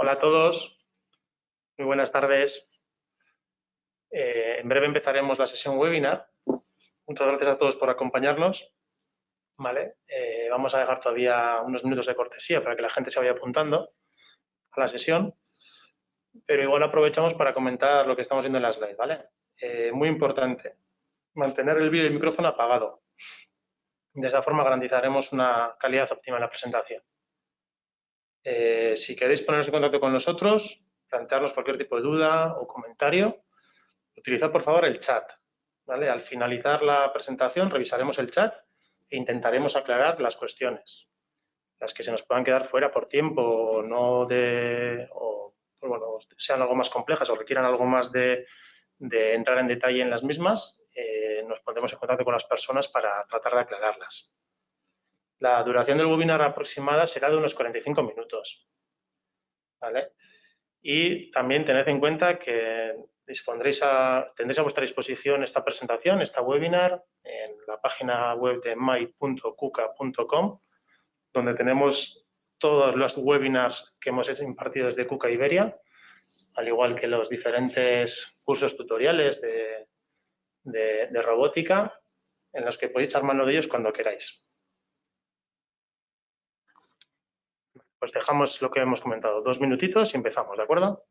Hola a todos, muy buenas tardes. En breve empezaremos la sesión webinar. Muchas gracias a todos por acompañarnos. ¿Vale? Vamos a dejar todavía unos minutos de cortesía para que la gente se vaya apuntando a la sesión, pero igual aprovechamos para comentar lo que estamos viendo en la slide. ¿Vale? Muy importante, mantener el vídeo y el micrófono apagado. De esta forma garantizaremos una calidad óptima en la presentación. Si queréis poneros en contacto con nosotros, plantearnos cualquier tipo de duda o comentario, utilizad por favor el chat. ¿Vale? Al finalizar la presentación revisaremos el chat e intentaremos aclarar las cuestiones, las que se nos puedan quedar fuera por tiempo o pues bueno, sean algo más complejas o requieran algo más de entrar en detalle en las mismas, nos pondremos en contacto con las personas para tratar de aclararlas. La duración del webinar aproximada será de unos 45 minutos. ¿Vale? Y también tened en cuenta que tendréis a vuestra disposición esta presentación, esta webinar, en la página web de my.kuka.com, donde tenemos todos los webinars que hemos impartido desde KUKA Iberia, al igual que los diferentes cursos tutoriales de robótica, en los que podéis echar mano de ellos cuando queráis. Pues dejamos lo que hemos comentado, 2 minutitos y empezamos, ¿de acuerdo?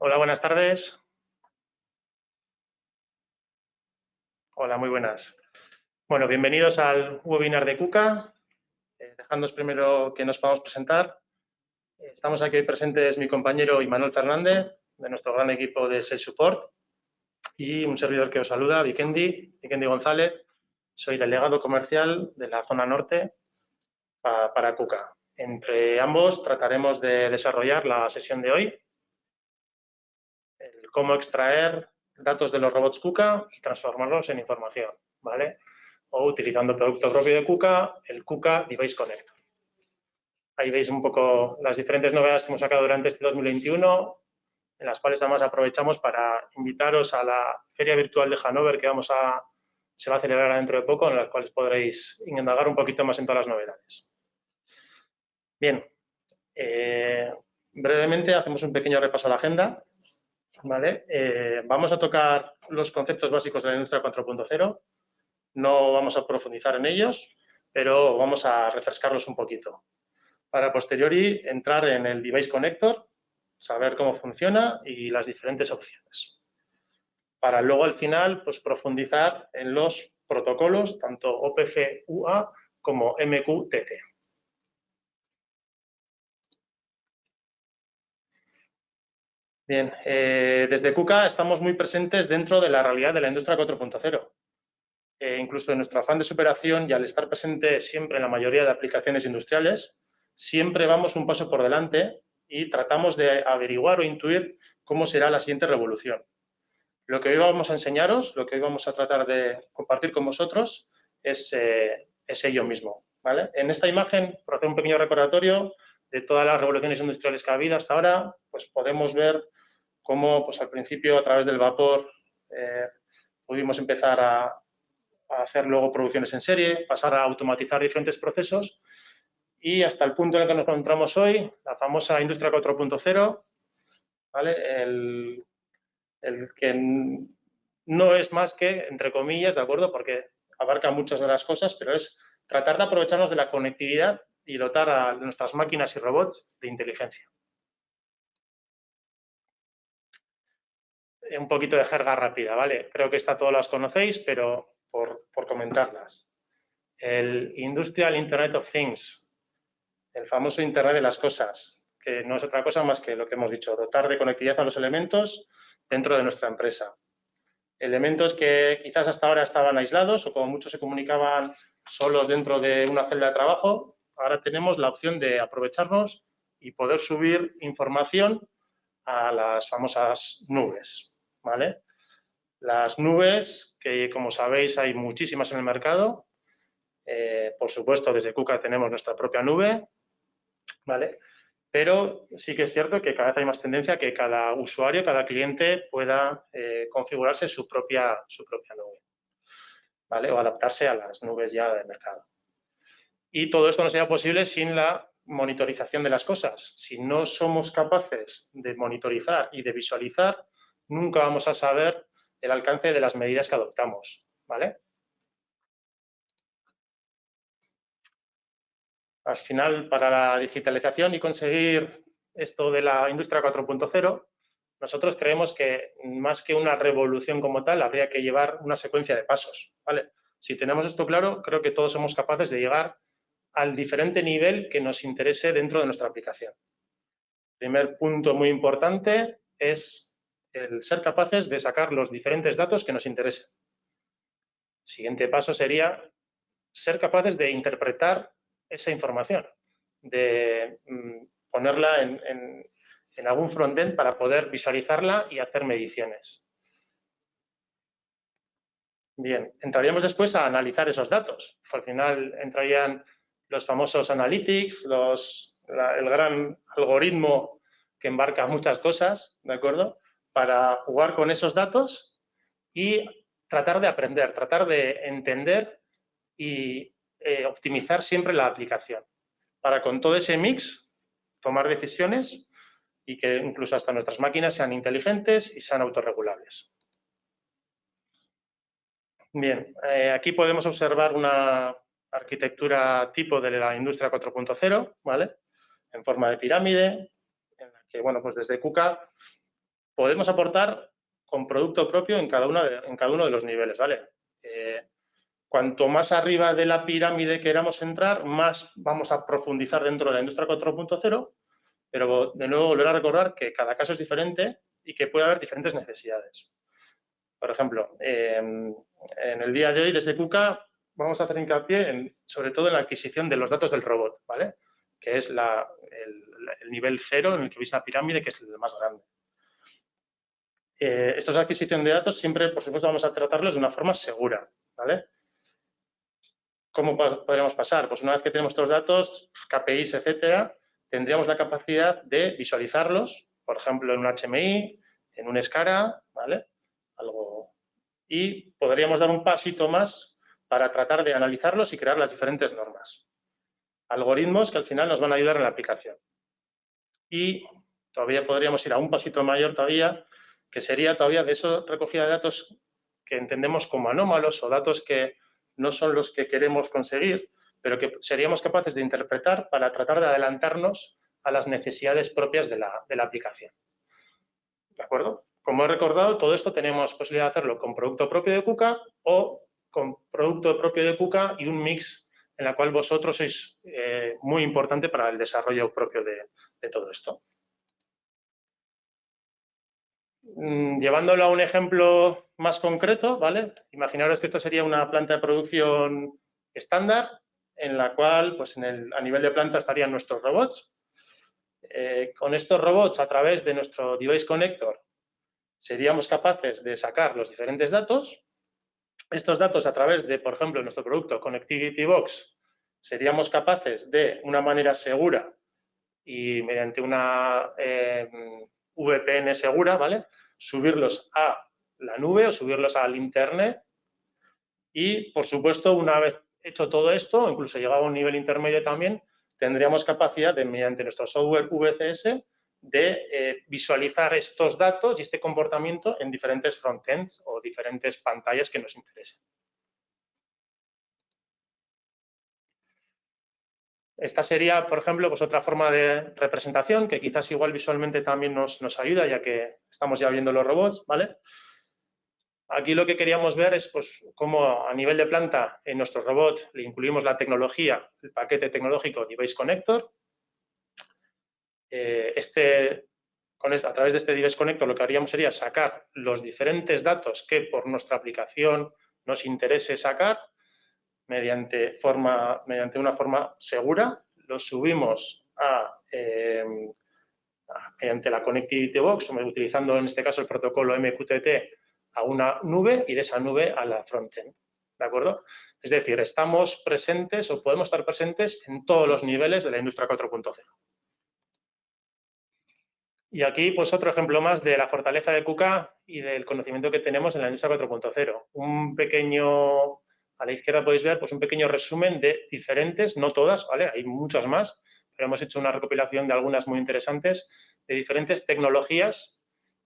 Hola, buenas tardes. Hola, muy buenas. Bueno, bienvenidos al webinar de KUKA. Dejadnos primero que nos podamos presentar. Estamos aquí hoy presentes mi compañero Imanol Fernández, de nuestro gran equipo de Sales Support, y un servidor que os saluda, Vikendi González. Soy delegado comercial de la zona norte para KUKA. Entre ambos trataremos de desarrollar la sesión de hoy, el cómo extraer datos de los robots KUKA y transformarlos en información, ¿vale? O utilizando producto propio de KUKA, el KUKA Device Connector. Ahí veis un poco las diferentes novedades que hemos sacado durante este 2021, en las cuales además aprovechamos para invitaros a la Feria Virtual de Hannover que se va a celebrar dentro de poco, en las cuales podréis indagar un poquito más en todas las novedades. Bien, brevemente hacemos un pequeño repaso a la agenda. ¿Vale? Vamos a tocar los conceptos básicos de la industria 4.0. No vamos a profundizar en ellos, pero vamos a refrescarlos un poquito. Para posteriori entrar en el Device Connector, saber cómo funciona y las diferentes opciones. Para luego al final pues profundizar en los protocolos, tanto OPC UA como MQTT. Bien, desde KUKA estamos muy presentes dentro de la realidad de la industria 4.0. Incluso en nuestro afán de superación y al estar presente siempre en la mayoría de aplicaciones industriales, siempre vamos un paso por delante y tratamos de averiguar o intuir cómo será la siguiente revolución. Lo que hoy vamos a enseñaros, lo que hoy vamos a tratar de compartir con vosotros es ello mismo. ¿Vale? En esta imagen, por hacer un pequeño recordatorio de todas las revoluciones industriales que ha habido hasta ahora, pues podemos ver cómo pues, al principio a través del vapor pudimos empezar a hacer luego producciones en serie, pasar a automatizar diferentes procesos y hasta el punto en el que nos encontramos hoy, la famosa industria 4.0, ¿vale? El que no es más que, entre comillas, ¿de acuerdo? Porque abarca muchas de las cosas, pero es tratar de aprovecharnos de la conectividad y dotar a nuestras máquinas y robots de inteligencia. Un poquito de jerga rápida, ¿vale? Creo que esta todas las conocéis, pero por comentarlas. El Industrial Internet of Things, el famoso Internet de las cosas, que no es otra cosa más que lo que hemos dicho, dotar de conectividad a los elementos dentro de nuestra empresa. Elementos que quizás hasta ahora estaban aislados o como muchos se comunicaban solos dentro de una celda de trabajo, ahora tenemos la opción de aprovecharnos y poder subir información a las famosas nubes, ¿vale? Las nubes, que como sabéis hay muchísimas en el mercado, por supuesto desde KUKA tenemos nuestra propia nube, ¿vale? Pero sí que es cierto que cada vez hay más tendencia a que cada usuario, cada cliente pueda configurarse su propia nube, ¿vale? O adaptarse a las nubes ya del mercado. Y todo esto no sería posible sin la monitorización de las cosas. Si no somos capaces de monitorizar y de visualizar, nunca vamos a saber el alcance de las medidas que adoptamos, ¿vale? Al final, para la digitalización y conseguir esto de la industria 4.0, nosotros creemos que más que una revolución como tal, habría que llevar una secuencia de pasos, ¿vale? Si tenemos esto claro, creo que todos somos capaces de llegar al diferente nivel que nos interese dentro de nuestra aplicación. Primer punto muy importante es el ser capaces de sacar los diferentes datos que nos interesen. Siguiente paso sería ser capaces de interpretar esa información, de ponerla en algún frontend para poder visualizarla y hacer mediciones. Bien, entraríamos después a analizar esos datos. Al final entrarían los famosos analytics, el gran algoritmo que embarca muchas cosas, ¿de acuerdo? Para jugar con esos datos y tratar de aprender, tratar de entender y optimizar siempre la aplicación. Para con todo ese mix tomar decisiones y que incluso hasta nuestras máquinas sean inteligentes y sean autorregulables. Bien, aquí podemos observar una arquitectura tipo de la industria 4.0, ¿vale? En forma de pirámide, en la que, bueno, pues desde KUKA podemos aportar con producto propio en cada uno de los niveles, ¿vale? Cuanto más arriba de la pirámide queramos entrar, más vamos a profundizar dentro de la industria 4.0, pero de nuevo volver a recordar que cada caso es diferente y que puede haber diferentes necesidades. Por ejemplo, en el día de hoy desde KUKA vamos a hacer hincapié sobre todo en la adquisición de los datos del robot, ¿vale? Que es el nivel 0 en el que veis la pirámide, que es el más grande. Estos adquisición de datos siempre, por supuesto, vamos a tratarlos de una forma segura, ¿vale? ¿Cómo podríamos pasar? Pues una vez que tenemos estos datos, KPIs, etcétera, tendríamos la capacidad de visualizarlos, por ejemplo, en un HMI, en un SCARA, ¿vale? Y podríamos dar un pasito más para tratar de analizarlos y crear las diferentes normas. Algoritmos que al final nos van a ayudar en la aplicación. Y todavía podríamos ir a un pasito mayor todavía, que sería todavía de esa recogida de datos que entendemos como anómalos o datos que no son los que queremos conseguir, pero que seríamos capaces de interpretar para tratar de adelantarnos a las necesidades propias de la aplicación. ¿De acuerdo? Como he recordado, todo esto tenemos posibilidad de hacerlo con producto propio de KUKA o con producto propio de KUKA y un mix en la cual vosotros sois muy importante para el desarrollo propio de todo esto. Llevándolo a un ejemplo más concreto, ¿vale? Imaginaros que esto sería una planta de producción estándar en la cual, pues a nivel de planta estarían nuestros robots. Con estos robots, a través de nuestro Device Connector, seríamos capaces de sacar los diferentes datos. Estos datos, a través de, por ejemplo, nuestro producto Connectivity Box, seríamos capaces de una manera segura y mediante VPN segura, ¿vale? Subirlos a la nube o subirlos al Internet y, por supuesto, una vez hecho todo esto, incluso llegado a un nivel intermedio también, tendríamos capacidad de, mediante nuestro software VCS, de visualizar estos datos y este comportamiento en diferentes frontends o diferentes pantallas que nos interesen. Esta sería, por ejemplo, pues otra forma de representación que quizás igual visualmente también nos ayuda, ya que estamos ya viendo los robots, ¿vale? Aquí lo que queríamos ver es pues, cómo a nivel de planta en nuestro robot le incluimos la tecnología, el paquete tecnológico Device Connector. A través de este Device Connector lo que haríamos sería sacar los diferentes datos que por nuestra aplicación nos interese sacar mediante una forma segura. Los subimos mediante la Connectivity Box, utilizando en este caso el protocolo MQTT, a una nube y de esa nube a la frontend, ¿de acuerdo? Es decir, estamos presentes o podemos estar presentes en todos los niveles de la industria 4.0. Y aquí, pues, otro ejemplo más de la fortaleza de KUKA y del conocimiento que tenemos en la industria 4.0. Un pequeño, a la izquierda podéis ver, pues, un pequeño resumen de diferentes, no todas, ¿vale? Hay muchas más, pero hemos hecho una recopilación de algunas muy interesantes, de diferentes tecnologías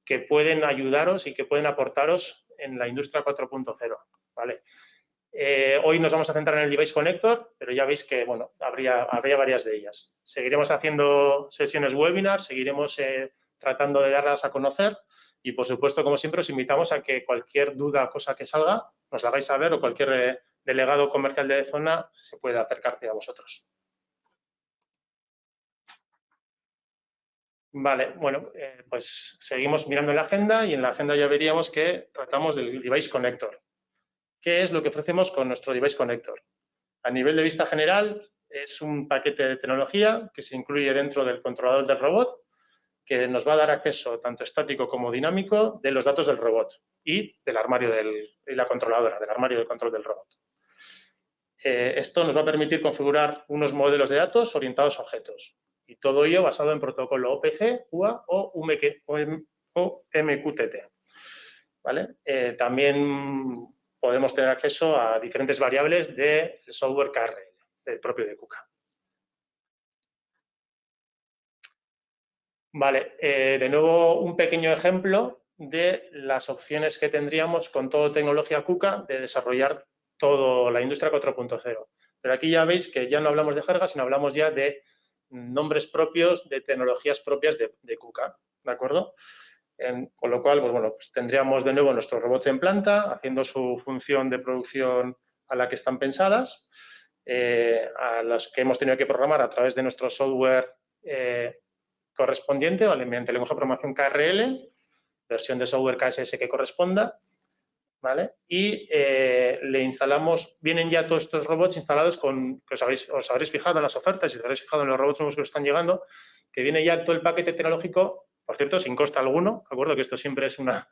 que pueden ayudaros y que pueden aportaros en la industria 4.0, ¿vale? Hoy nos vamos a centrar en el Device Connector, pero ya veis que, bueno, habría varias de ellas. Seguiremos haciendo sesiones webinar, seguiremos tratando de darlas a conocer y, por supuesto, como siempre, os invitamos a que cualquier duda o cosa que salga, nos la hagáis saber o cualquier delegado comercial de zona se pueda acercarse a vosotros. Vale, bueno, pues seguimos mirando en la agenda y en la agenda ya veríamos que tratamos del Device Connector. ¿Qué es lo que ofrecemos con nuestro Device Connector? A nivel de vista general, es un paquete de tecnología que se incluye dentro del controlador del robot, que nos va a dar acceso tanto estático como dinámico de los datos del robot y del armario y la controladora, del armario de control del robot. Esto nos va a permitir configurar unos modelos de datos orientados a objetos, y todo ello basado en protocolo OPC, UA o MQTT. ¿Vale? También podemos tener acceso a diferentes variables del software KRL, del propio de KUKA. Vale, de nuevo un pequeño ejemplo de las opciones que tendríamos con toda tecnología KUKA de desarrollar toda la industria 4.0. Pero aquí ya veis que ya no hablamos de jerga, sino hablamos ya de nombres propios, de tecnologías propias de KUKA, ¿de acuerdo? Con lo cual, pues bueno, pues tendríamos de nuevo nuestros robots en planta, haciendo su función de producción a la que están pensadas, a las que hemos tenido que programar a través de nuestro software correspondiente, ¿vale? Mediante el lenguaje de programación KRL, versión de software KSS que corresponda, ¿vale? Y le instalamos, vienen ya todos estos robots instalados con, que os habréis fijado en las ofertas y os habréis fijado en los robots nuevos que os están llegando, que viene ya todo el paquete tecnológico, por cierto, sin coste alguno, ¿de acuerdo? Que esto siempre es una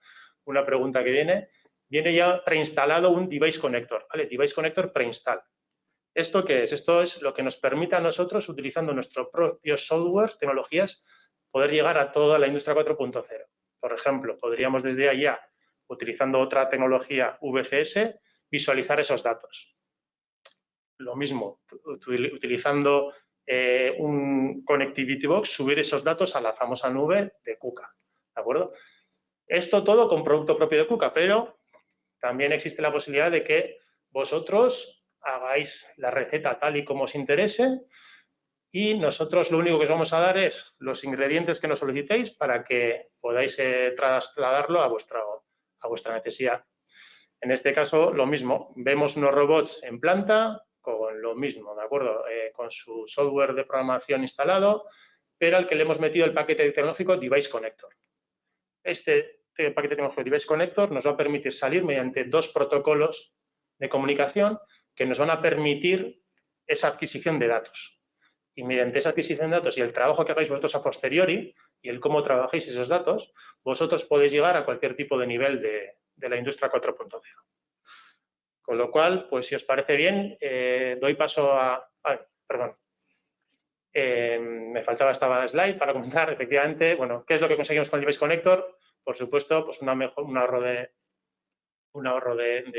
pregunta que viene ya preinstalado un Device Connector, ¿vale? Device Connector preinstall. ¿Esto qué es? Esto es lo que nos permite a nosotros, utilizando nuestro propio software, tecnologías, poder llegar a toda la industria 4.0. Por ejemplo, podríamos desde allá, utilizando otra tecnología VCS, visualizar esos datos. Lo mismo, utilizando un Connectivity Box, subir esos datos a la famosa nube de KUKA, ¿de acuerdo? Esto todo con producto propio de KUKA, pero también existe la posibilidad de que vosotros hagáis la receta tal y como os interese y nosotros lo único que os vamos a dar es los ingredientes que nos solicitéis para que podáis trasladarlo a vuestra necesidad. En este caso, lo mismo, vemos unos robots en planta con lo mismo, ¿de acuerdo? Con su software de programación instalado, pero al que le hemos metido el paquete tecnológico Device Connector. Este paquete tecnológico Device Connector nos va a permitir salir mediante dos protocolos de comunicación que nos van a permitir esa adquisición de datos. Y mediante esa adquisición de datos y el trabajo que hagáis vosotros a posteriori y el cómo trabajéis esos datos, vosotros podéis llegar a cualquier tipo de nivel de la industria 4.0. Con lo cual, pues si os parece bien, doy paso a... perdón. Me faltaba esta slide para comentar, efectivamente, bueno, ¿qué es lo que conseguimos con el Device Connector? Por supuesto, pues un ahorro de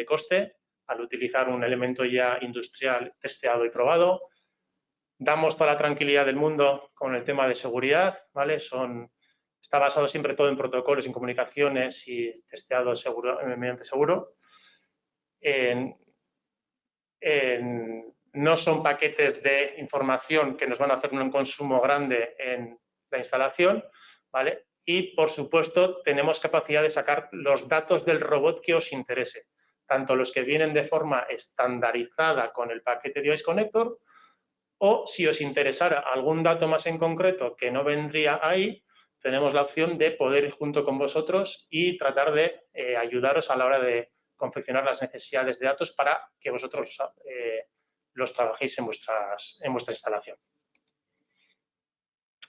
coste al utilizar un elemento ya industrial testeado y probado. Damos toda la tranquilidad del mundo con el tema de seguridad, ¿vale? Está basado siempre todo en protocolos, en comunicaciones y testeado mediante seguro. No son paquetes de información que nos van a hacer un consumo grande en la instalación, ¿vale? Y, por supuesto, tenemos capacidad de sacar los datos del robot que os interese, tanto los que vienen de forma estandarizada con el paquete Device Connector, o si os interesara algún dato más en concreto que no vendría ahí, tenemos la opción de poder ir junto con vosotros y tratar de ayudaros a la hora de confeccionar las necesidades de datos para que vosotros los trabajéis en vuestra instalación.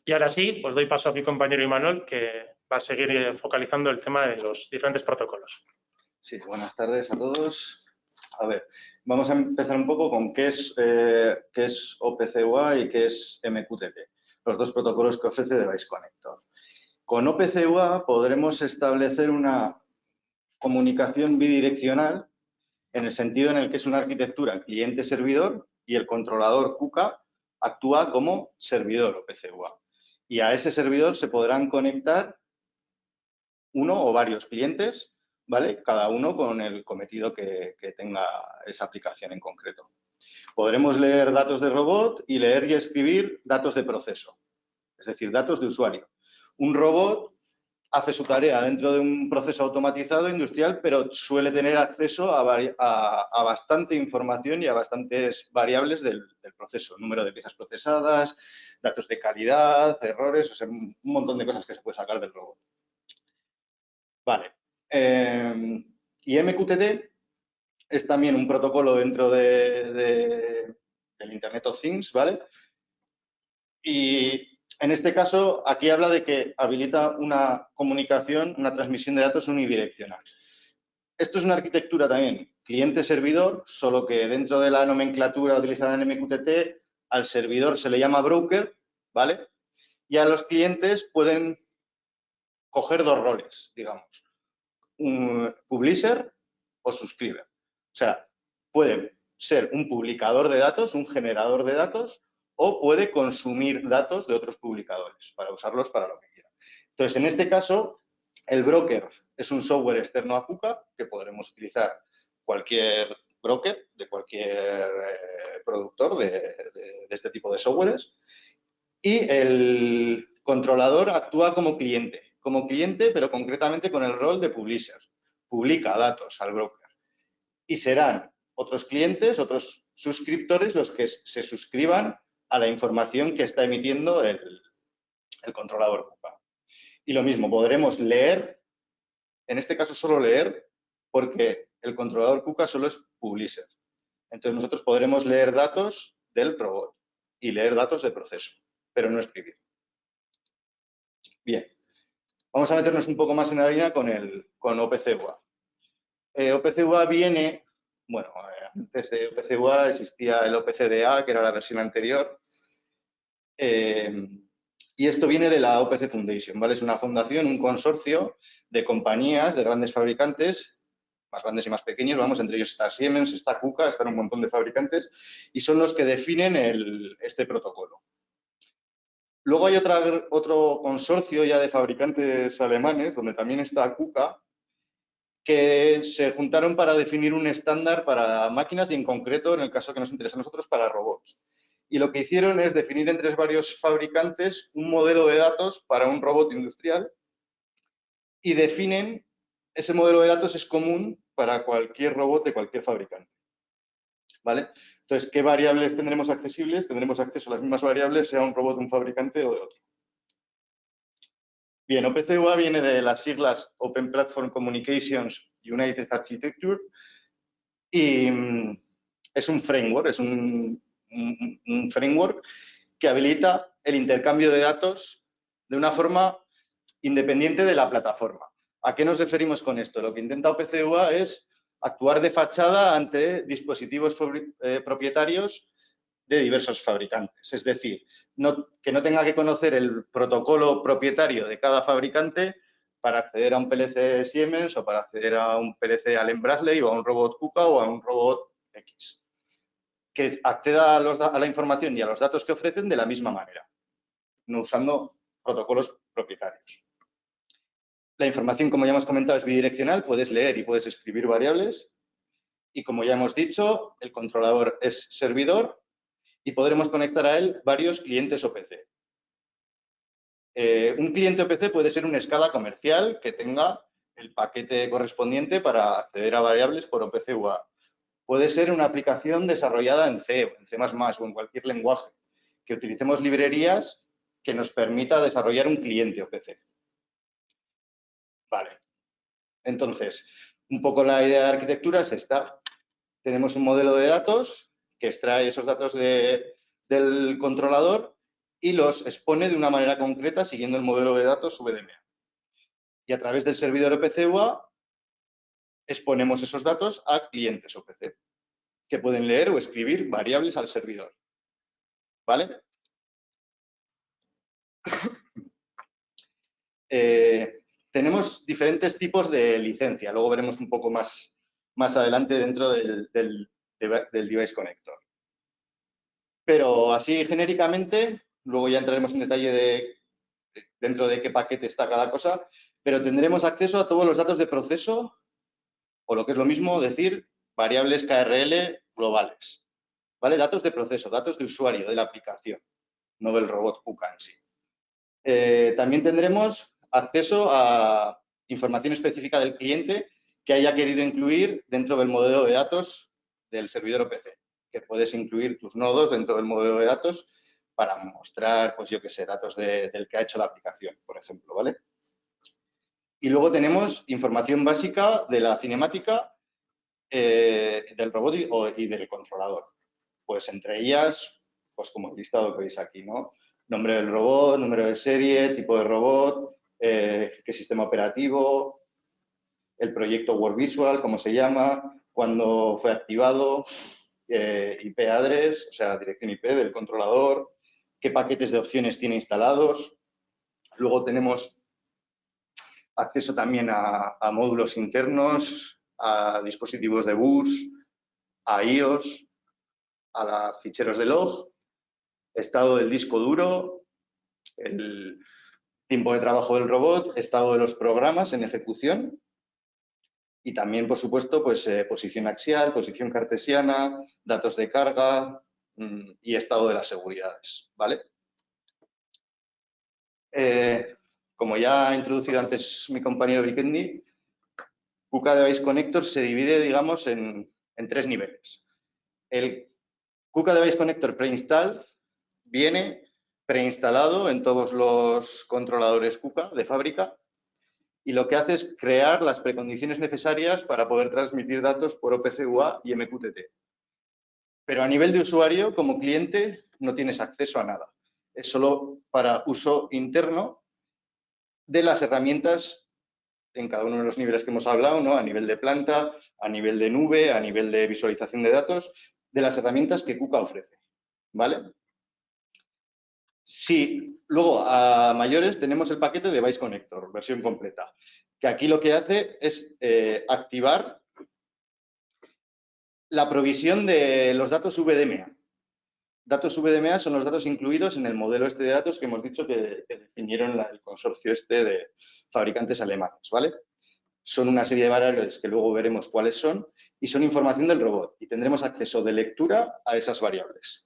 Y ahora sí, pues doy paso a mi compañero Imanol, que va a seguir focalizando el tema de los diferentes protocolos. Sí, buenas tardes a todos. A ver, vamos a empezar un poco con qué es OPC-UA y qué es MQTT, los dos protocolos que ofrece Device Connector. Con OPC-UA podremos establecer una comunicación bidireccional en el sentido en el que es una arquitectura cliente-servidor y el controlador KUKA actúa como servidor OPC-UA. Y a ese servidor se podrán conectar uno o varios clientes, ¿vale? Cada uno con el cometido que tenga esa aplicación en concreto. Podremos leer datos de robot y leer y escribir datos de proceso, es decir, datos de usuario. Un robot hace su tarea dentro de un proceso automatizado industrial, pero suele tener acceso a bastante información y a bastantes variables del proceso. Número de piezas procesadas, datos de calidad, errores, o sea, un montón de cosas que se puede sacar del robot. Vale. Y MQTT es también un protocolo dentro del Internet of Things, ¿vale? Y en este caso, aquí habla de que habilita una comunicación, una transmisión de datos unidireccional. Esto es una arquitectura también cliente-servidor, solo que dentro de la nomenclatura utilizada en MQTT, al servidor se le llama broker, ¿vale? Y a los clientes pueden coger dos roles, digamos, un publisher o subscriber. O sea, puede ser un publicador de datos, un generador de datos, o puede consumir datos de otros publicadores para usarlos para lo que quiera. Entonces, en este caso, el broker es un software externo a KUKA que podremos utilizar cualquier broker de cualquier productor de este tipo de softwares. Y el controlador actúa como cliente, pero concretamente con el rol de publisher. Publica datos al broker. Y serán otros clientes, otros suscriptores los que se suscriban a la información que está emitiendo el controlador KUKA. Y lo mismo, podremos leer, en este caso solo leer, porque el controlador KUKA solo es publisher. Entonces nosotros podremos leer datos del robot y leer datos de proceso, pero no escribir. Bien, vamos a meternos un poco más en la harina con OPC-UA. OPC-UA viene, bueno, antes de OPC-UA existía el OPC-DA, que era la versión anterior, y esto viene de la OPC Foundation, ¿vale? Es una fundación, un consorcio de compañías, de grandes fabricantes, más grandes y más pequeños, vamos, entre ellos está Siemens, está KUKA, están un montón de fabricantes, y son los que definen este protocolo. Luego hay otro consorcio ya de fabricantes alemanes, donde también está KUKA, que se juntaron para definir un estándar para máquinas y en concreto, en el caso que nos interesa a nosotros, para robots. Y lo que hicieron es definir entre varios fabricantes un modelo de datos para un robot industrial y definen, ese modelo de datos es común para cualquier robot de cualquier fabricante. ¿Vale? Entonces, ¿qué variables tendremos accesibles? Tendremos acceso a las mismas variables, sea un robot de un fabricante o de otro. Bien, OPC-UA viene de las siglas Open Platform Communications United Architecture y es un framework, un framework que habilita el intercambio de datos de una forma independiente de la plataforma. ¿A qué nos referimos con esto? Lo que intenta OPC-UA es actuar de fachada ante dispositivos propietarios de diversos fabricantes. Es decir, que no tenga que conocer el protocolo propietario de cada fabricante para acceder a un PLC Siemens o para acceder a un PLC Allen Bradley o a un robot KUKA o a un robot X. Que acceda a la información y a los datos que ofrecen de la misma manera, no usando protocolos propietarios. La información, como ya hemos comentado, es bidireccional, puedes leer y puedes escribir variables. Y como ya hemos dicho, el controlador es servidor y podremos conectar a él varios clientes OPC. Un cliente OPC puede ser una escala comercial que tenga el paquete correspondiente para acceder a variables por OPC UA. Puede ser una aplicación desarrollada en C, en C++ o en cualquier lenguaje, que utilicemos librerías que nos permita desarrollar un cliente OPC. Vale. Entonces, un poco la idea de arquitectura es esta. Tenemos un modelo de datos que extrae esos datos del controlador y los expone de una manera concreta siguiendo el modelo de datos VDMA. Y a través del servidor OPC UA exponemos esos datos a clientes OPC que pueden leer o escribir variables al servidor. ¿Vale? Tenemos diferentes tipos de licencia. Luego veremos un poco más adelante dentro del Device Connector. Pero así genéricamente, luego ya entraremos en detalle dentro de qué paquete está cada cosa, pero tendremos acceso a todos los datos de proceso, o lo que es lo mismo, decir, variables KRL globales. ¿Vale? Datos de proceso, datos de usuario de la aplicación, no del robot KUKA en sí. También tendremos acceso a información específica del cliente que haya querido incluir dentro del modelo de datos del servidor OPC, que puedes incluir tus nodos dentro del modelo de datos para mostrar, pues yo qué sé, datos del que ha hecho la aplicación, por ejemplo, ¿vale? Y luego tenemos información básica de la cinemática del robot y del controlador. Pues entre ellas, pues como el listado que veis aquí, ¿no? Nombre del robot, número de serie, tipo de robot, qué sistema operativo, el proyecto WorkVisual, cómo se llama, cuándo fue activado, IP address, o sea, dirección IP del controlador, qué paquetes de opciones tiene instalados. Luego tenemos acceso también a módulos internos, a dispositivos de bus, a iOS, a ficheros de log, estado del disco duro, el tiempo de trabajo del robot, estado de los programas en ejecución y también, por supuesto, pues posición axial, posición cartesiana, datos de carga y estado de las seguridades, ¿vale? Como ya ha introducido antes mi compañero Vikendi, KUKA Device Connector se divide, digamos, en tres niveles. El KUKA Device Connector Preinstall viene preinstalado en todos los controladores KUKA de fábrica y lo que hace es crear las precondiciones necesarias para poder transmitir datos por OPC UA y MQTT. Pero a nivel de usuario, como cliente, no tienes acceso a nada. Es solo para uso interno de las herramientas en cada uno de los niveles que hemos hablado, ¿no? A nivel de planta, a nivel de nube, a nivel de visualización de datos, de las herramientas que KUKA ofrece, ¿vale? Sí, luego a mayores tenemos el paquete de Device Connector, versión completa, que aquí lo que hace es activar la provisión de los datos VDMA. Datos VDMA son los datos incluidos en el modelo este de datos que hemos dicho que definieron el consorcio este de fabricantes alemanes, ¿vale? Son una serie de variables que luego veremos cuáles son y son información del robot y tendremos acceso de lectura a esas variables.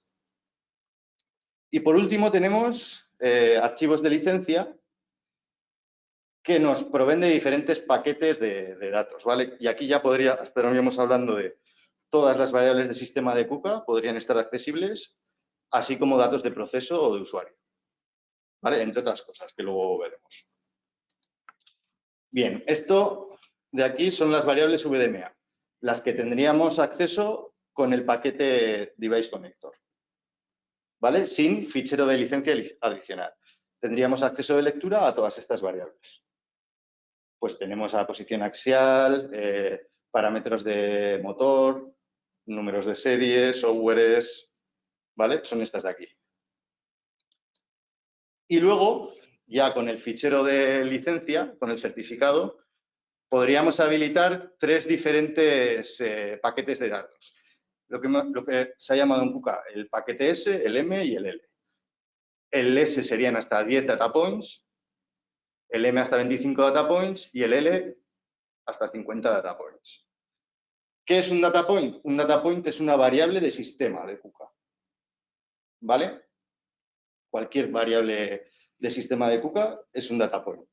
Y por último tenemos archivos de licencia que nos proveen de diferentes paquetes de datos, ¿vale? Y aquí ya estaríamos hablando de todas las variables del sistema de KUKA podrían estar accesibles, así como datos de proceso o de usuario, ¿vale? Entre otras cosas que luego veremos. Bien, esto de aquí son las variables VDMA, las que tendríamos acceso con el paquete Device Connector, ¿vale? Sin fichero de licencia adicional. Tendríamos acceso de lectura a todas estas variables. Pues tenemos a posición axial, parámetros de motor, números de serie, softwares, ¿vale? Son estas de aquí. Y luego, ya con el fichero de licencia, con el certificado, podríamos habilitar 3 diferentes paquetes de datos. Lo que se ha llamado en KUKA el paquete S, el M y el L. El S serían hasta 10 data points, el M hasta 25 data points y el L hasta 50 data points. ¿Qué es un data point? Un data point es una variable de sistema de KUKA. ¿Vale? Cualquier variable de sistema de KUKA es un data point.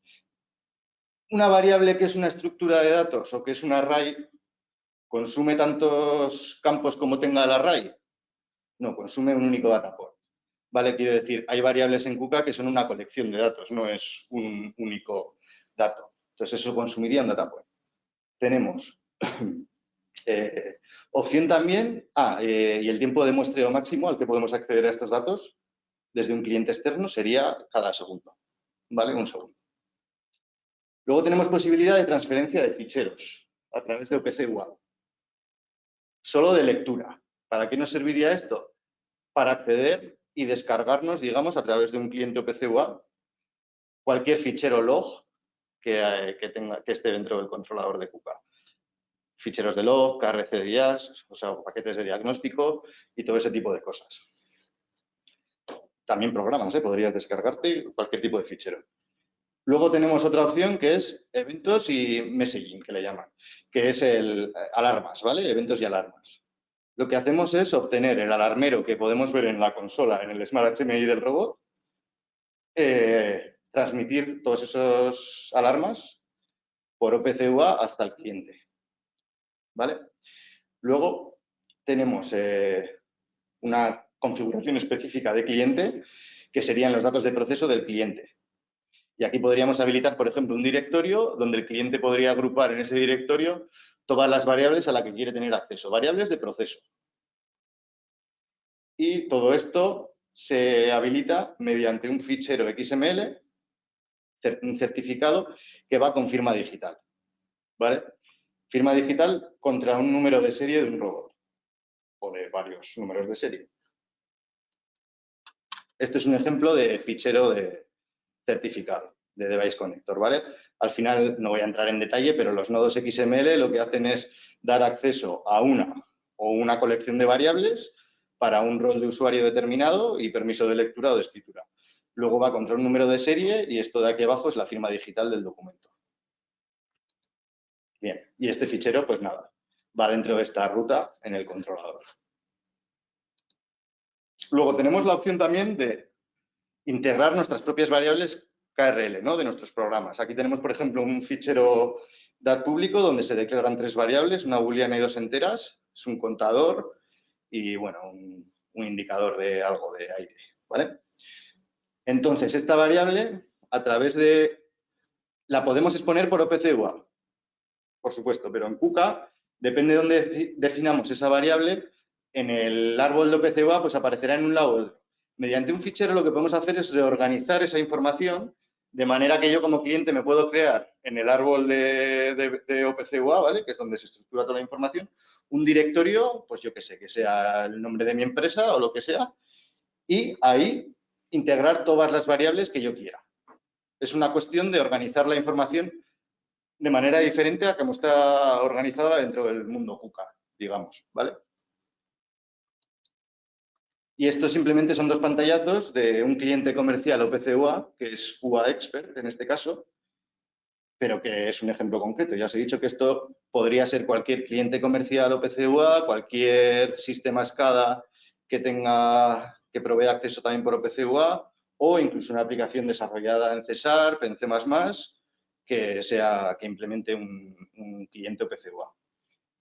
Una variable que es una estructura de datos o que es un array, ¿consume tantos campos como tenga el array? No, consume un único data point. ¿Vale? Quiero decir, hay variables en KUKA que son una colección de datos, no es un único dato. Entonces, eso consumiría un data point. Tenemos opción también, y el tiempo de muestreo máximo al que podemos acceder a estos datos desde un cliente externo sería cada segundo. ¿Vale? Un segundo. Luego tenemos posibilidad de transferencia de ficheros a través de OPC UA. Solo de lectura. ¿Para qué nos serviría esto? Para acceder y descargarnos, digamos, a través de un cliente OPC UA cualquier fichero log que esté dentro del controlador de KUKA. Ficheros de log, KRC de IaaS, o sea, paquetes de diagnóstico y todo ese tipo de cosas. También programas, podrías descargarte cualquier tipo de fichero. Luego tenemos otra opción que es eventos y messaging, que le llaman, que es el alarmas, ¿vale? Eventos y alarmas. Lo que hacemos es obtener el alarmero que podemos ver en la consola, en el Smart HMI del robot, transmitir todos esos alarmas por OPC UA hasta el cliente, ¿vale? Luego tenemos una configuración específica de cliente, que serían los datos de proceso del cliente. Y aquí podríamos habilitar, por ejemplo, un directorio donde el cliente podría agrupar en ese directorio todas las variables a las que quiere tener acceso, variables de proceso. Y todo esto se habilita mediante un fichero XML, un certificado que va con firma digital. ¿Vale? Firma digital contra un número de serie de un robot o de varios números de serie. Este es un ejemplo de fichero de certificado de Device Connector, ¿vale? Al final no voy a entrar en detalle, pero los nodos XML lo que hacen es dar acceso a una o una colección de variables para un rol de usuario determinado y permiso de lectura o de escritura. Luego va contra un número de serie y esto de aquí abajo es la firma digital del documento. Bien, y este fichero, pues nada, va dentro de esta ruta en el controlador. Luego tenemos la opción también de integrar nuestras propias variables KRL, ¿no? De nuestros programas. Aquí tenemos, por ejemplo, un fichero DAT público donde se declaran 3 variables, una booleana y 2 enteras, es un contador y, bueno, un indicador de algo de aire, ¿vale? Entonces, esta variable, a través de... la podemos exponer por OPC UA, por supuesto, pero en KUKA, depende de dónde definamos esa variable, en el árbol de OPC UA, pues aparecerá en un lado u otro. Mediante un fichero lo que podemos hacer es reorganizar esa información de manera que yo como cliente me puedo crear en el árbol de OPC UA, ¿vale? Que es donde se estructura toda la información, un directorio, pues yo qué sé, que sea el nombre de mi empresa o lo que sea, y ahí integrar todas las variables que yo quiera. Es una cuestión de organizar la información de manera diferente a como está organizada dentro del mundo KUKA, digamos, ¿vale? Y esto simplemente son 2 pantallazos de un cliente comercial OPC UA, que es UA Expert en este caso, pero que es un ejemplo concreto. Ya os he dicho que esto podría ser cualquier cliente comercial OPC UA, cualquier sistema SCADA que provea acceso también por OPC UA, o incluso una aplicación desarrollada en C#, en C++, que implemente un cliente OPC UA.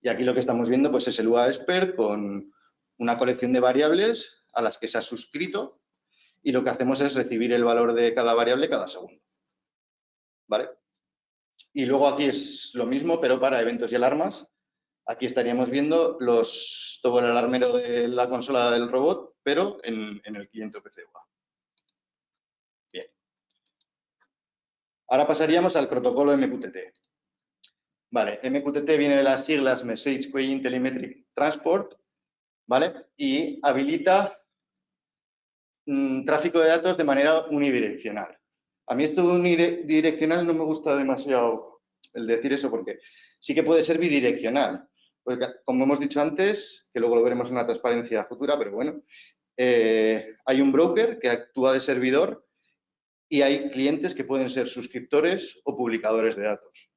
Y aquí lo que estamos viendo pues, es el UA Expert con una colección de variables a las que se ha suscrito y lo que hacemos es recibir el valor de cada variable cada segundo. ¿Vale? Y luego aquí es lo mismo, pero para eventos y alarmas. Aquí estaríamos viendo todo el alarmero de la consola del robot, pero en el cliente OPC UA. Bien. Ahora pasaríamos al protocolo MQTT. Vale, MQTT viene de las siglas Message Queuing Telemetric Transport, ¿vale? Y habilita tráfico de datos de manera unidireccional. A mí esto de unidireccional no me gusta demasiado el decir eso porque sí que puede ser bidireccional. Porque, como hemos dicho antes, que luego lo veremos en una transparencia futura, pero bueno, hay un broker que actúa de servidor y hay clientes que pueden ser suscriptores o publicadores de datos.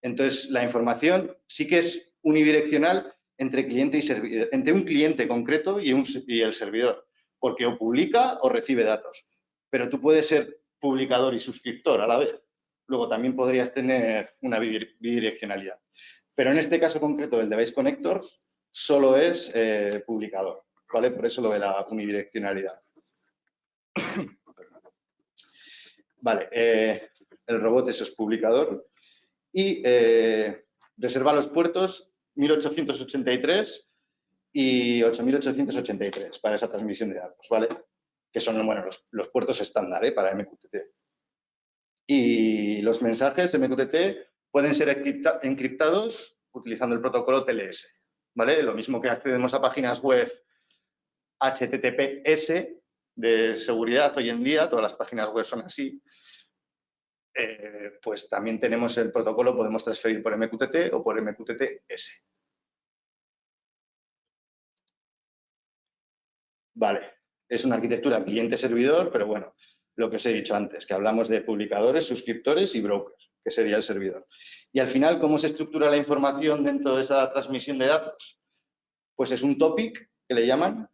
Entonces, la información sí que es unidireccional entre cliente y servidor, entre un cliente concreto y el servidor, porque o publica o recibe datos. Pero tú puedes ser publicador y suscriptor a la vez. Luego también podrías tener una bidireccionalidad. Pero en este caso concreto del Device Connector solo es publicador, ¿vale? Por eso lo de la unidireccionalidad. Vale, el robot eso es publicador y reserva los puertos 1883 y 8883 para esa transmisión de datos, ¿vale? Que son, bueno, los puertos estándar para MQTT. Y los mensajes MQTT pueden ser encriptados utilizando el protocolo TLS, ¿vale? Lo mismo que accedemos a páginas web HTTPS de seguridad hoy en día, todas las páginas web son así, pues también tenemos el protocolo, podemos transferir por MQTT o por MQTT-S. Vale, es una arquitectura cliente-servidor, pero bueno, lo que os he dicho antes, que hablamos de publicadores, suscriptores y brokers, que sería el servidor. Y al final, ¿cómo se estructura la información dentro de esa transmisión de datos? Pues es un topic, que le llaman,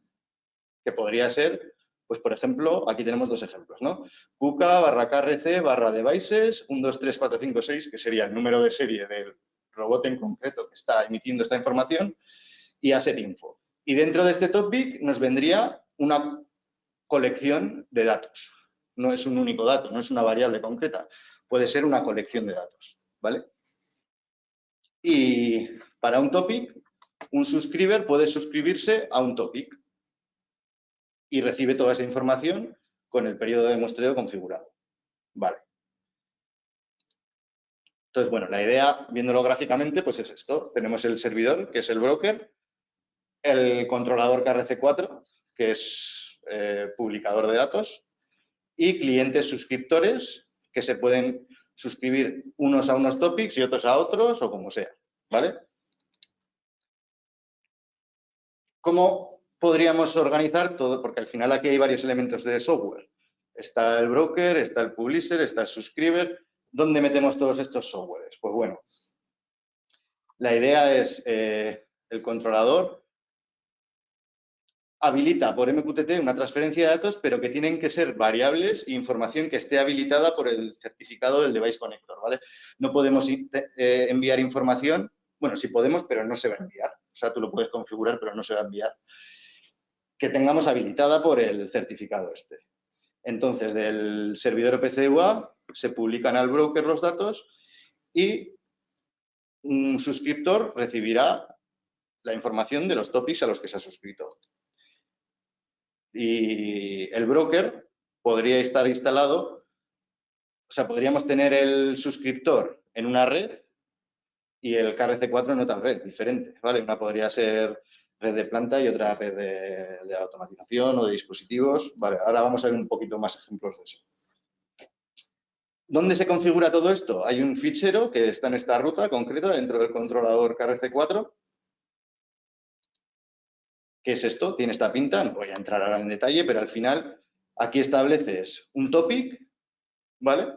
que podría ser, pues por ejemplo, aquí tenemos dos ejemplos, ¿no? KUKA/KRC/devices 123456, que sería el número de serie del robot en concreto que está emitiendo esta información, y asset_info. Y dentro de este topic nos vendría una colección de datos. No es un único dato, no es una variable concreta. Puede ser una colección de datos, ¿vale? Y para un topic, un subscriber puede suscribirse a un topic y recibe toda esa información con el periodo de muestreo configurado. Vale. Entonces, bueno, la idea, viéndolo gráficamente, pues es esto. Tenemos el servidor, que es el broker, el controlador KRC4, que es publicador de datos, y clientes suscriptores, que se pueden suscribir unos a unos topics y otros a otros, o como sea, ¿vale? ¿Cómo podríamos organizar todo? Porque al final aquí hay varios elementos de software. Está el broker, está el publisher, está el subscriber. ¿Dónde metemos todos estos softwares? Pues bueno, la idea es el controlador habilita por MQTT una transferencia de datos, pero que tienen que ser variables e información que esté habilitada por el certificado del Device Connector, ¿vale? No podemos enviar información, bueno, sí podemos, pero no se va a enviar. O sea, tú lo puedes configurar, pero no se va a enviar. Que tengamos habilitada por el certificado este. Entonces, del servidor OPC-UA se publican al broker los datos y un suscriptor recibirá la información de los topics a los que se ha suscrito. Y el broker podría estar instalado, o sea, podríamos tener el suscriptor en una red y el KRC4 en otra red diferente, ¿vale? Una podría ser red de planta y otra red de automatización o de dispositivos. Vale, ahora vamos a ver un poquito más ejemplos de eso. ¿Dónde se configura todo esto? Hay un fichero que está en esta ruta concreta dentro del controlador KRC4. ¿Qué es esto? Tiene esta pinta, no voy a entrar ahora en detalle, pero al final aquí estableces un topic, ¿vale?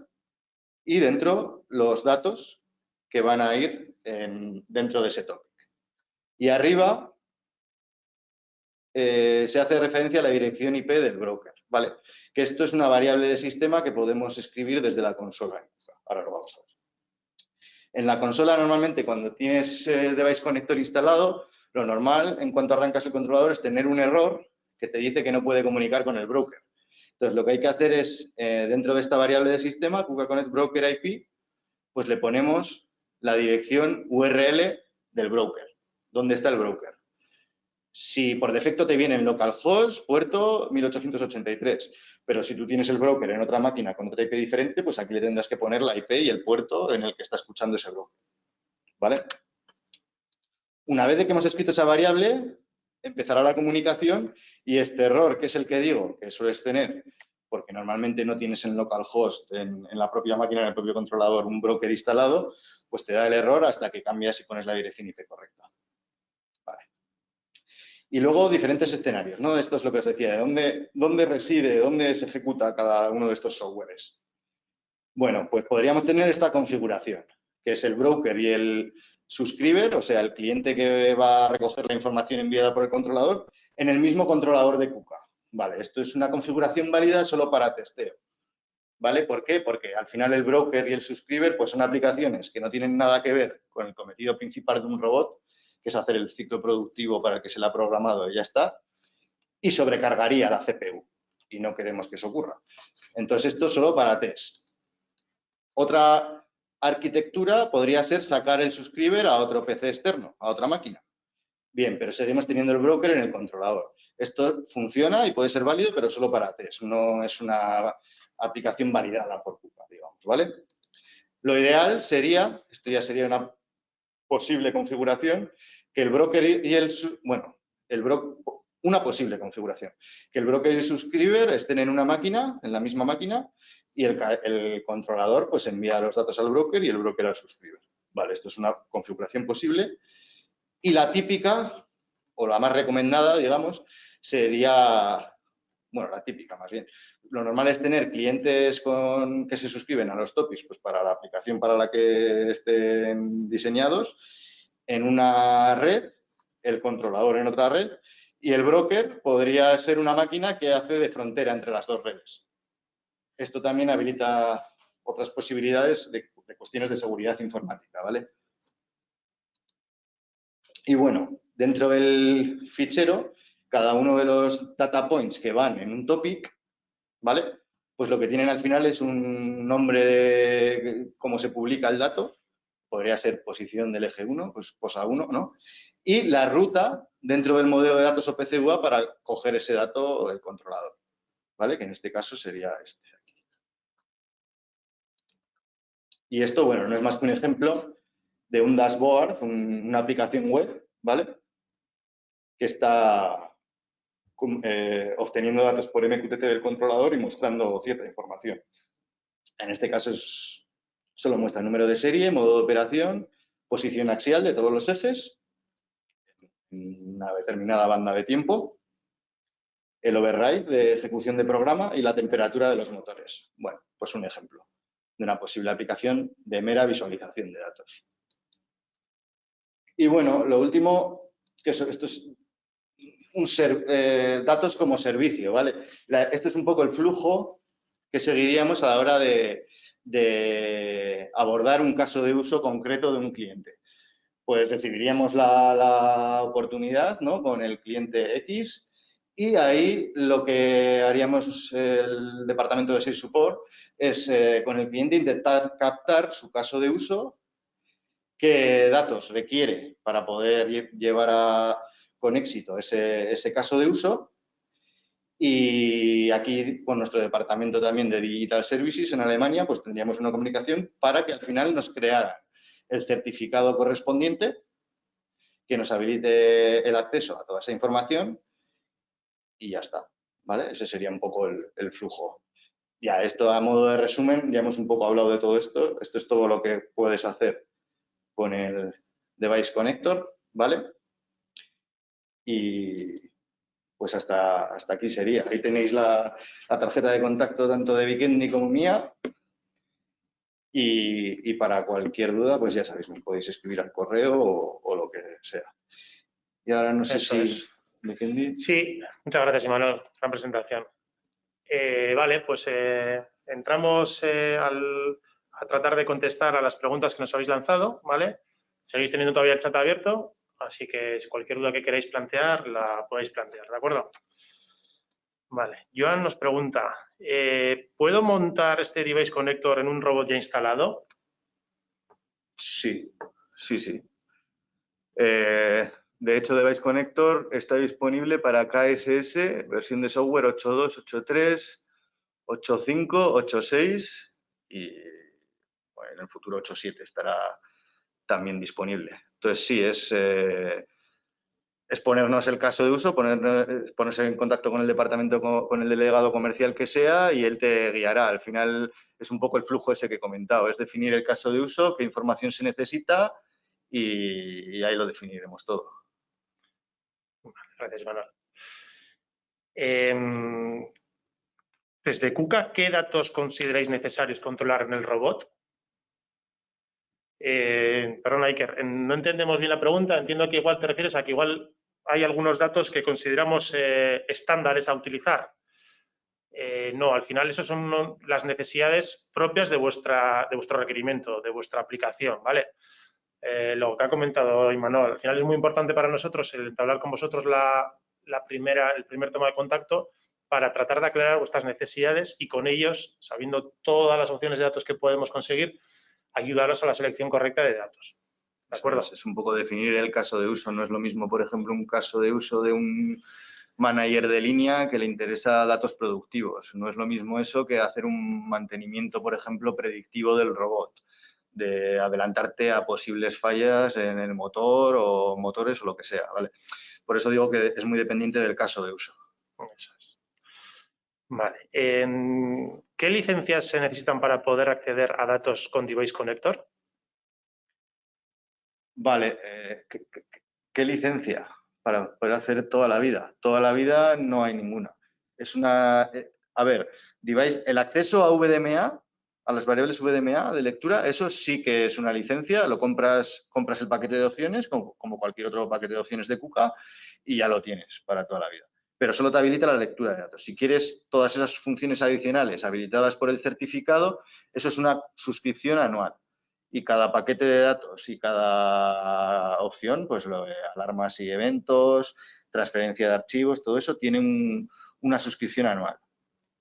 Y dentro los datos que van a ir dentro de ese topic. Y arriba se hace referencia a la dirección IP del broker, ¿vale? Que esto es una variable de sistema que podemos escribir desde la consola. Ahora lo vamos a ver. En la consola, normalmente, cuando tienes Device Connector instalado, lo normal, en cuanto arrancas el controlador, es tener un error que te dice que no puede comunicar con el broker. Entonces, lo que hay que hacer es, dentro de esta variable de sistema, KUKA Connect Broker IP, pues le ponemos la dirección URL del broker. ¿Dónde está el broker? Si por defecto te viene en localhost, puerto 1883, pero si tú tienes el broker en otra máquina con otra IP diferente, pues aquí le tendrás que poner la IP y el puerto en el que está escuchando ese broker. ¿Vale? Una vez de que hemos escrito esa variable, empezará la comunicación y este error, que es el que digo, que sueles tener, porque normalmente no tienes en localhost, en la propia máquina, en el propio controlador, un broker instalado, pues te da el error hasta que cambias y pones la dirección IP correcta. Vale. Y luego diferentes escenarios, ¿no? Esto es lo que os decía, de dónde reside, dónde se ejecuta cada uno de estos softwares. Bueno, pues podríamos tener esta configuración, que es el broker y el subscriber, o sea, el cliente que va a recoger la información enviada por el controlador, en el mismo controlador de KUKA. Vale, esto es una configuración válida solo para testeo. ¿Vale? ¿Por qué? Porque al final el broker y el subscriber pues son aplicaciones que no tienen nada que ver con el cometido principal de un robot, que es hacer el ciclo productivo para el que se le ha programado y ya está, y sobrecargaría la CPU. Y no queremos que eso ocurra. Entonces, esto solo para test. Otra arquitectura podría ser sacar el subscriber a otro PC externo, a otra máquina. Bien, pero seguimos teniendo el broker en el controlador. Esto funciona y puede ser válido, pero solo para test. No es una aplicación validada por KUKA, digamos, ¿vale? Lo ideal sería, esto ya sería una posible configuración, que el broker y el, bueno, una posible configuración, que el broker y el subscriber estén en una máquina, en la misma máquina, y el controlador pues envía los datos al broker y el broker al subscriber. Vale, esto es una configuración posible. Y la típica, o la más recomendada, digamos, sería, bueno, la típica más bien. Lo normal es tener clientes que se suscriben a los topics pues para la aplicación para la que estén diseñados en una red, el controlador en otra red, y el broker podría ser una máquina que hace de frontera entre las dos redes. Esto también habilita otras posibilidades de cuestiones de seguridad informática, ¿vale? Y bueno, dentro del fichero, cada uno de los data points que van en un topic, ¿vale? Pues lo que tienen al final es un nombre de cómo se publica el dato, podría ser posición del eje 1, pues posa 1, ¿no? Y la ruta dentro del modelo de datos OPC-UA para coger ese dato del controlador, ¿vale? Que en este caso sería este aquí. Y esto, bueno, no es más que un ejemplo de un dashboard, una aplicación web, ¿vale? Que está obteniendo datos por MQTT del controlador y mostrando cierta información. En este caso solo muestra el número de serie, modo de operación, posición axial de todos los ejes, una determinada banda de tiempo, el override de ejecución de programa y la temperatura de los motores. Bueno, pues un ejemplo de una posible aplicación de mera visualización de datos. Y bueno, lo último, que esto es datos como servicio, ¿vale? Este es un poco el flujo que seguiríamos a la hora de abordar un caso de uso concreto de un cliente. Pues recibiríamos la oportunidad, ¿no? Con el cliente X y ahí lo que haríamos el departamento de Sales Support es con el cliente intentar captar su caso de uso, qué datos requiere para poder llevar con éxito ese caso de uso. Y aquí, con nuestro departamento también de Digital Services en Alemania, pues tendríamos una comunicación para que al final nos creara el certificado correspondiente que nos habilite el acceso a toda esa información y ya está, ¿vale? Ese sería un poco el flujo. Ya, esto a modo de resumen, ya hemos un poco hablado de todo esto. Esto es todo lo que puedes hacer con el Device Connector, ¿vale? Y pues hasta aquí sería. Ahí tenéis la tarjeta de contacto tanto de Vikendi como mía. Y para cualquier duda, pues ya sabéis, me podéis escribir al correo o lo que sea. Y ahora no sé si... Vikendi. Sí, muchas gracias, Imanol. Gran presentación. Vale, pues entramos a tratar de contestar a las preguntas que nos habéis lanzado, ¿vale? Seguís teniendo todavía el chat abierto, así que si cualquier duda que queráis plantear, la podéis plantear, ¿de acuerdo? Vale, Joan nos pregunta, ¿puedo montar este Device Connector en un robot ya instalado? Sí. De hecho, Device Connector está disponible para KSS, versión de software 8.2, 8.3, 8.5, 8.6 y bueno, en el futuro 8.7 estará también disponible. Entonces, sí, es ponernos el caso de uso, ponerse en contacto con el departamento, con el delegado comercial que sea y él te guiará. Al final es un poco el flujo ese que he comentado, es definir el caso de uso, qué información se necesita y ahí lo definiremos todo. Gracias, Manuel. Desde KUKA, ¿qué datos consideráis necesarios controlar en el robot? Perdón, Iker, no entendemos bien la pregunta. Entiendo que igual te refieres a que igual hay algunos datos que consideramos estándares a utilizar. No, al final eso son las necesidades propias de vuestro requerimiento, de vuestra aplicación, ¿vale? Lo que ha comentado Imanol, al final es muy importante para nosotros el entablar con vosotros el primer toma de contacto para tratar de aclarar vuestras necesidades y con ellos, sabiendo todas las opciones de datos que podemos conseguir, ayudaros a la selección correcta de datos. ¿De acuerdo? Es un poco definir el caso de uso. No es lo mismo, por ejemplo, un caso de uso de un manager de línea que le interesa datos productivos. No es lo mismo eso que hacer un mantenimiento, por ejemplo, predictivo del robot, de adelantarte a posibles fallas en el motor o motores o lo que sea, ¿vale? Por eso digo que es muy dependiente del caso de uso. Eso es. Vale. ¿Qué licencias se necesitan para poder acceder a datos con Device Connector? Vale, ¿qué licencia? Para poder hacer toda la vida. Toda la vida no hay ninguna. Es una... a ver, el acceso a VDMA, a las variables VDMA de lectura, eso sí que es una licencia. Lo compras el paquete de opciones, como cualquier otro paquete de opciones de KUKA, y ya lo tienes para toda la vida. Pero solo te habilita la lectura de datos. Si quieres todas esas funciones adicionales habilitadas por el certificado, eso es una suscripción anual. Y cada paquete de datos y cada opción, pues alarmas y eventos, transferencia de archivos, todo eso tiene una suscripción anual,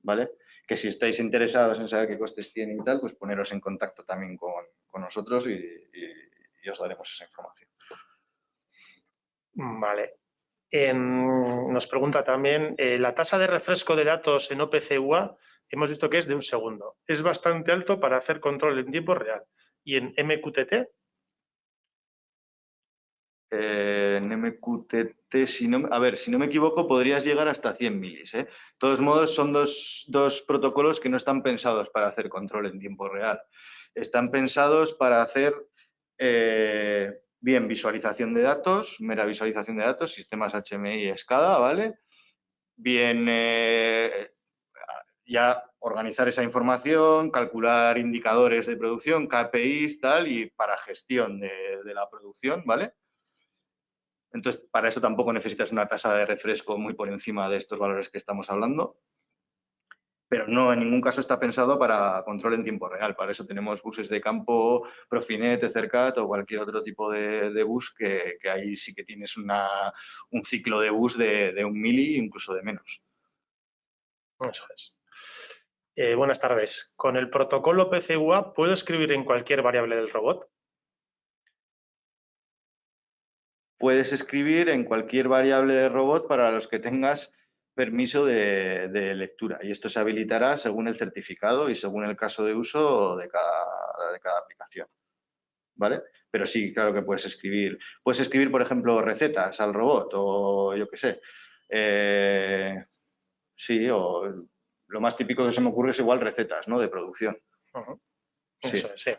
¿vale? Que si estáis interesados en saber qué costes tiene y tal, pues poneros en contacto también con nosotros y os daremos esa información. Vale. Nos pregunta también, la tasa de refresco de datos en OPC-UA hemos visto que es de 1 segundo. Es bastante alto para hacer control en tiempo real. ¿Y en MQTT? En MQTT, si no me equivoco, podrías llegar hasta 100 milis. ¿eh? De todos modos, son dos protocolos que no están pensados para hacer control en tiempo real. Están pensados para hacer bien visualización de datos, mera visualización de datos, sistemas HMI y SCADA, ¿vale? Bien, ya organizar esa información, calcular indicadores de producción, KPIs, tal, y para gestión de la producción, ¿vale? Entonces, para eso tampoco necesitas una tasa de refresco muy por encima de estos valores que estamos hablando, pero no en ningún caso está pensado para control en tiempo real. Para eso tenemos buses de campo, Profinet, Ethercat o cualquier otro tipo de bus que ahí sí que tienes un ciclo de bus de 1 mili, incluso de menos. Eso es. Buenas tardes. Con el protocolo PCUA, ¿puedo escribir en cualquier variable del robot? Puedes escribir en cualquier variable de robot para los que tengas permiso de lectura y esto se habilitará según el certificado y según el caso de uso de cada aplicación, ¿vale? Pero sí, claro que puedes escribir. Puedes escribir, por ejemplo, recetas al robot o yo qué sé. Sí, o lo más típico que se me ocurre es igual recetas, ¿no? De producción. Sí. Eso es, sí.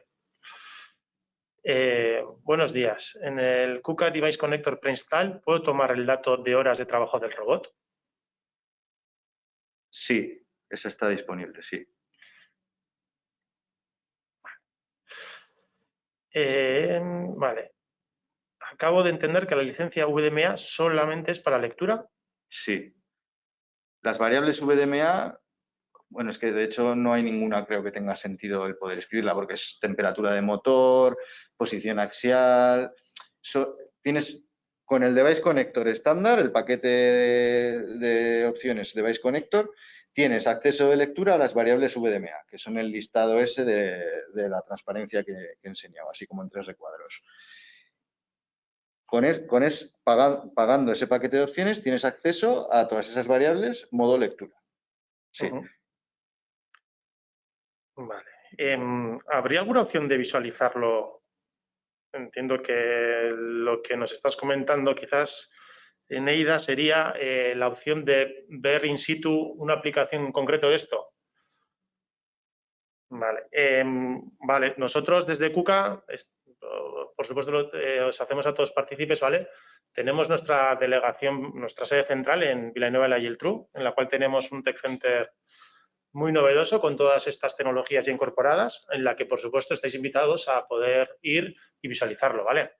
Buenos días. En el KUKA Device Connector Preinstall, ¿puedo tomar el dato de horas de trabajo del robot? Sí, esa está disponible, sí. Vale. Acabo de entender que la licencia VDMA solamente es para lectura. Sí. Las variables VDMA, bueno, es que de hecho no hay ninguna, creo que tenga sentido el poder escribirla, porque es temperatura de motor, posición axial. Tienes con el Device Connector estándar, el paquete de opciones Device Connector, tienes acceso de lectura a las variables VDMA, que son el listado ese de la transparencia que enseñaba, así como en 3 recuadros. Pagando ese paquete de opciones, tienes acceso a todas esas variables modo lectura. Sí. Vale. ¿Habría alguna opción de visualizarlo? Entiendo que lo que nos estás comentando quizás Neida, sería la opción de ver in situ una aplicación en concreto de esto. Vale, vale. Nosotros desde KUKA, por supuesto, os hacemos a todos partícipes, ¿vale? Tenemos nuestra delegación, nuestra sede central en Vilanova y la Geltrú, en la cual tenemos un tech center muy novedoso con todas estas tecnologías ya incorporadas, en la que, por supuesto, estáis invitados a poder ir y visualizarlo, ¿vale?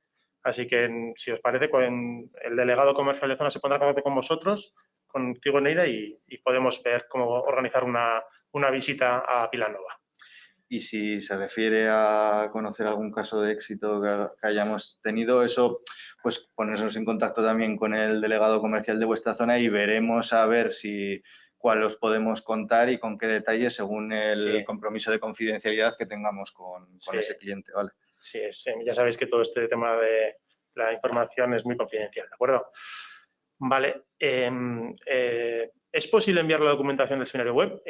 Así que, si os parece, el delegado comercial de zona se pondrá en contacto con vosotros, contigo, Neida, y podemos ver cómo organizar una visita a Vilanova. Y si se refiere a conocer algún caso de éxito que hayamos tenido, eso, pues ponernos en contacto también con el delegado comercial de vuestra zona y veremos a ver cuál os podemos contar y con qué detalles según el compromiso de confidencialidad que tengamos con ese cliente, ¿vale? Sí, ya sabéis que todo este tema de la información es muy confidencial, ¿de acuerdo? Vale. ¿Es posible enviar la documentación del seminario web?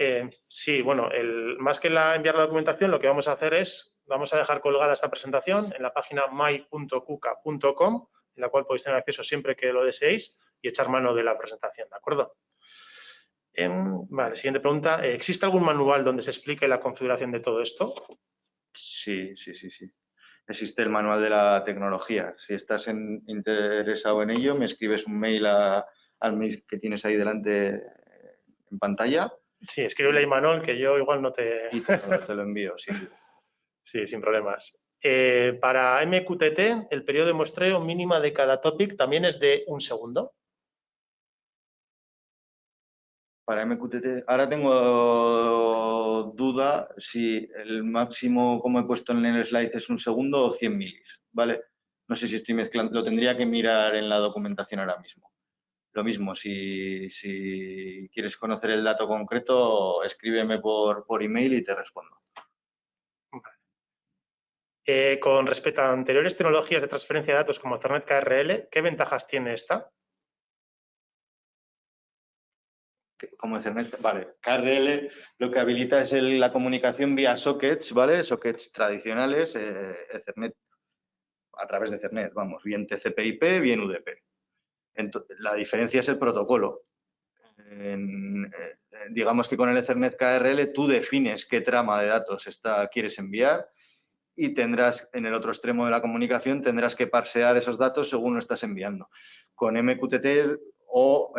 Sí, bueno, más que enviar la documentación, lo que vamos a hacer es, vamos a dejar colgada esta presentación en la página my.kuka.com, en la cual podéis tener acceso siempre que lo deseéis y echar mano de la presentación, ¿de acuerdo? Vale, siguiente pregunta. ¿Existe algún manual donde se explique la configuración de todo esto? Sí. Existe el manual de la tecnología. Si estás interesado en ello, me escribes un mail al mail que tienes ahí delante en pantalla. Sí, escríbele a Imanol, que yo igual no te... Y te lo envío, sí. Sí, sin problemas. Para MQTT, el periodo de muestreo mínima de cada topic también es de 1 segundo. Para MQTT, ahora tengo duda si el máximo, como he puesto en el slide, es 1 segundo o 100 milis, ¿vale? No sé si estoy mezclando, lo tendría que mirar en la documentación ahora mismo. Lo mismo, si quieres conocer el dato concreto, escríbeme por email y te respondo. Con respecto a anteriores tecnologías de transferencia de datos como Ethernet KRL, ¿qué ventajas tiene esta? Como Ethernet, vale. KRL lo que habilita es la comunicación vía sockets, ¿vale? Sockets tradicionales, Ethernet, a través de Ethernet, vamos, bien TCP/IP, bien UDP. Entonces, la diferencia es el protocolo. Digamos que con el Ethernet KRL tú defines qué trama de datos quieres enviar y tendrás, en el otro extremo de la comunicación, tendrás que parsear esos datos según lo estás enviando. Con MQTT o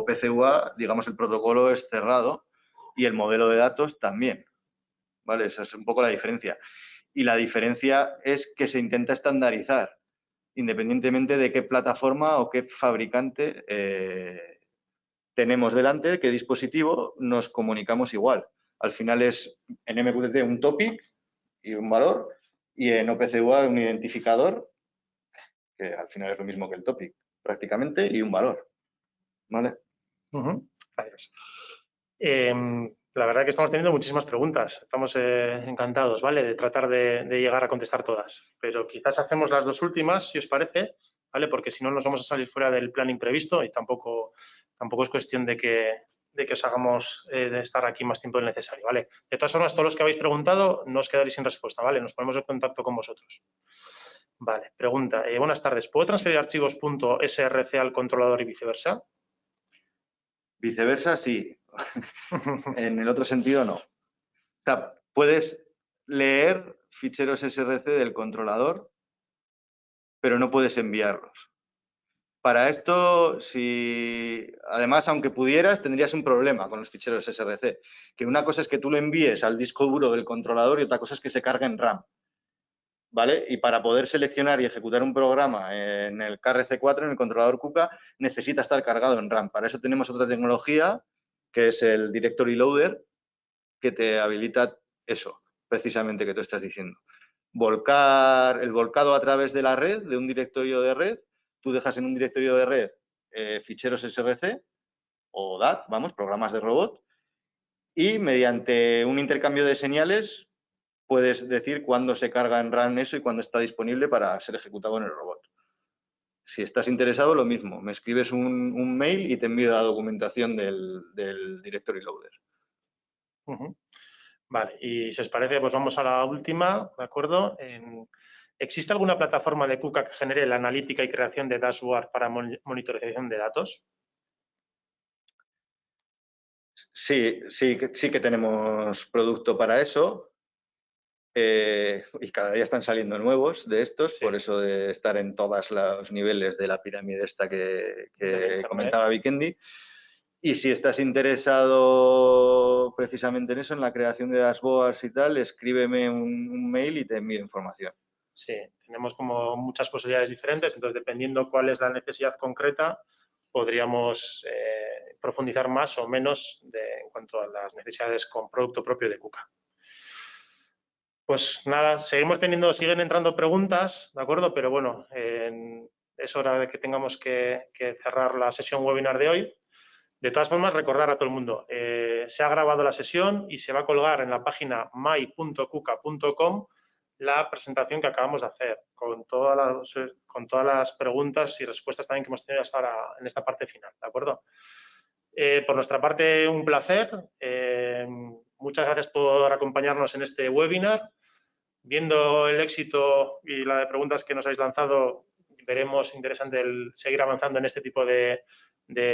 PCUA, digamos, el protocolo es cerrado y el modelo de datos también, ¿vale? Esa es un poco la diferencia. Y la diferencia es que se intenta estandarizar, independientemente de qué plataforma o qué fabricante tenemos delante, qué dispositivo, nos comunicamos igual. Al final es en MQTT un topic y un valor, y en OPCUA un identificador, que al final es lo mismo que el topic, prácticamente, y un valor. ¿Vale? Gracias. La verdad que estamos teniendo muchísimas preguntas. Estamos encantados, ¿vale? De tratar de llegar a contestar todas. Pero quizás hacemos las dos últimas, si os parece, ¿vale? Porque si no nos vamos a salir fuera del plan imprevisto y tampoco es cuestión de que os hagamos de estar aquí más tiempo del necesario, ¿vale? De todas formas, todos los que habéis preguntado, no os quedaréis sin respuesta, ¿vale? Nos ponemos en contacto con vosotros. Vale, pregunta. Buenas tardes. ¿Puedo transferir archivos .src al controlador y viceversa? Viceversa, sí. En el otro sentido, no. O sea, puedes leer ficheros SRC del controlador, pero no puedes enviarlos. Para esto, además, aunque pudieras, tendrías un problema con los ficheros SRC. Que una cosa es que tú lo envíes al disco duro del controlador y otra cosa es que se cargue en RAM. ¿Vale? Y para poder seleccionar y ejecutar un programa en el KRC4, en el controlador KUKA, necesita estar cargado en RAM. Para eso tenemos otra tecnología, que es el Directory Loader, que te habilita eso, precisamente que tú estás diciendo. El volcado a través de la red, de un directorio de red, tú dejas en un directorio de red ficheros SRC o DAT, vamos, programas de robot, y mediante un intercambio de señales puedes decir cuándo se carga en RAM eso y cuándo está disponible para ser ejecutado en el robot. Si estás interesado, lo mismo. Me escribes un mail y te envío la documentación del Directory Loader. Vale, y si os parece, pues vamos a la última, ¿de acuerdo? ¿Existe alguna plataforma de KUKA que genere la analítica y creación de dashboard para monitorización de datos? Sí que tenemos producto para eso. Y cada día están saliendo nuevos de estos, Sí. por eso de estar en todos los niveles de la pirámide esta que comentaba Vikendi. Y si estás interesado precisamente en eso, en la creación de dashboards y tal, escríbeme un mail y te envío información. Sí, tenemos como muchas posibilidades diferentes, entonces dependiendo cuál es la necesidad concreta, podríamos profundizar más o menos en cuanto a las necesidades con producto propio de KUKA. Pues nada, siguen entrando preguntas, ¿de acuerdo? Pero bueno, es hora de que tengamos que cerrar la sesión webinar de hoy. De todas formas, recordar a todo el mundo, se ha grabado la sesión y se va a colgar en la página my.kuka.com la presentación que acabamos de hacer, con todas las preguntas y respuestas también que hemos tenido hasta ahora en esta parte final, ¿de acuerdo? Por nuestra parte, un placer. Muchas gracias por acompañarnos en este webinar. Viendo el éxito y la de preguntas que nos habéis lanzado, veremos interesante el seguir avanzando en este tipo de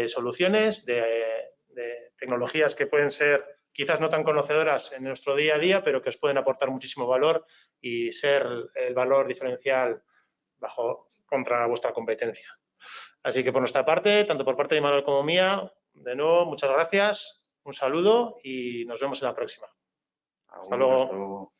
soluciones, de tecnologías que pueden ser quizás no tan conocedoras en nuestro día a día, pero que os pueden aportar muchísimo valor y ser el valor diferencial contra vuestra competencia. Así que por nuestra parte, tanto por parte de Manuel como mía, de nuevo, muchas gracias, un saludo y nos vemos en la próxima. Hasta luego.